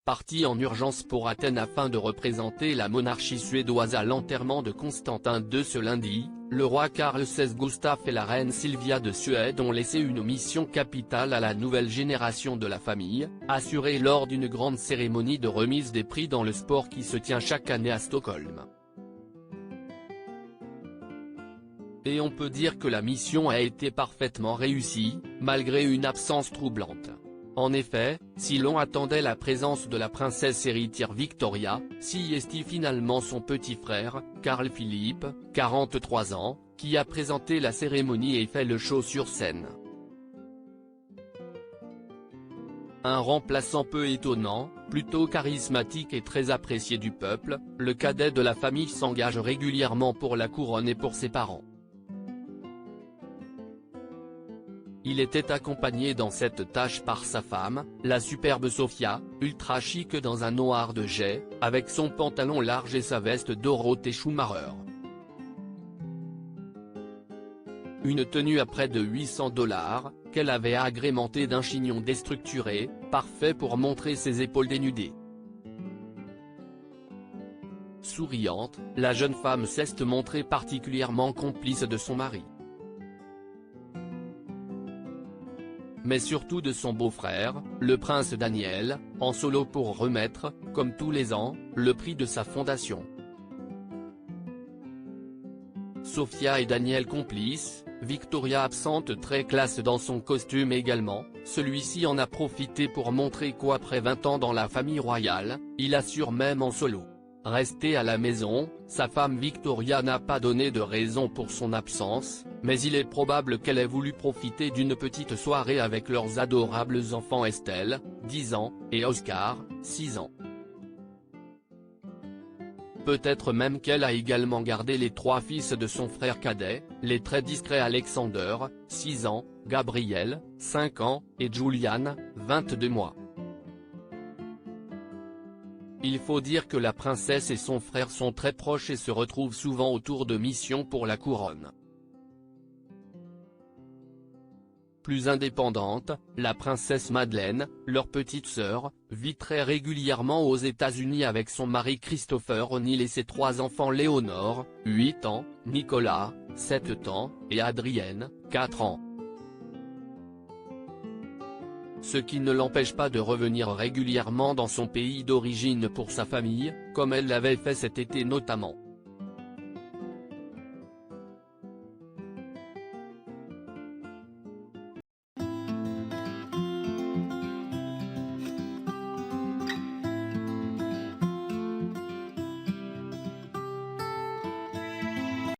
parti en urgence pour Athènes afin de représenter la monarchie suédoise à l'enterrement de Constantin II ce lundi, le roi Carl XVI Gustaf et la reine Silvia de Suède ont laissé une mission capitale à la nouvelle génération de la famille, assurée lors d'une grande cérémonie de remise des prix dans le sport qui se tient chaque année à Stockholm. Et on peut dire que la mission a été parfaitement réussie, malgré une absence troublante. En effet, si l'on attendait la présence de la princesse héritière Victoria, si est finalement son petit frère, Carl Philippe, 43 ans, qui a présenté la cérémonie et fait le show sur scène. Un remplaçant peu étonnant, plutôt charismatique et très apprécié du peuple, le cadet de la famille s'engage régulièrement pour la couronne et pour ses parents. Il était accompagné dans cette tâche par sa femme, la superbe Sofia, ultra chic dans un noir de jet, avec son pantalon large et sa veste Dorothée Schumacher. Une tenue à près de 800 $, qu'elle avait agrémentée d'un chignon déstructuré, parfait pour montrer ses épaules dénudées. Souriante, la jeune femme s'est montrée particulièrement complice de son mari. Mais surtout de son beau-frère, le prince Daniel, en solo pour remettre, comme tous les ans, le prix de sa fondation. Sofia et Daniel complices, Victoria absente très classe dans son costume également, celui-ci en a profité pour montrer qu'après 20 ans dans la famille royale, il assure même en solo. Restée à la maison, sa femme Victoria n'a pas donné de raison pour son absence, mais il est probable qu'elle ait voulu profiter d'une petite soirée avec leurs adorables enfants Estelle, 10 ans, et Oscar, 6 ans. Peut-être même qu'elle a également gardé les 3 fils de son frère cadet, les très discrets Alexander, 6 ans, Gabriel, 5 ans, et Julian, 22 mois. Il faut dire que la princesse et son frère sont très proches et se retrouvent souvent autour de missions pour la couronne. Plus indépendante, la princesse Madeleine, leur petite sœur, vit très régulièrement aux États-Unis avec son mari Christopher O'Neill et ses 3 enfants Léonore, 8 ans, Nicolas, 7 ans, et Adrienne, 4 ans. Ce qui ne l'empêche pas de revenir régulièrement dans son pays d'origine pour sa famille, comme elle l'avait fait cet été notamment.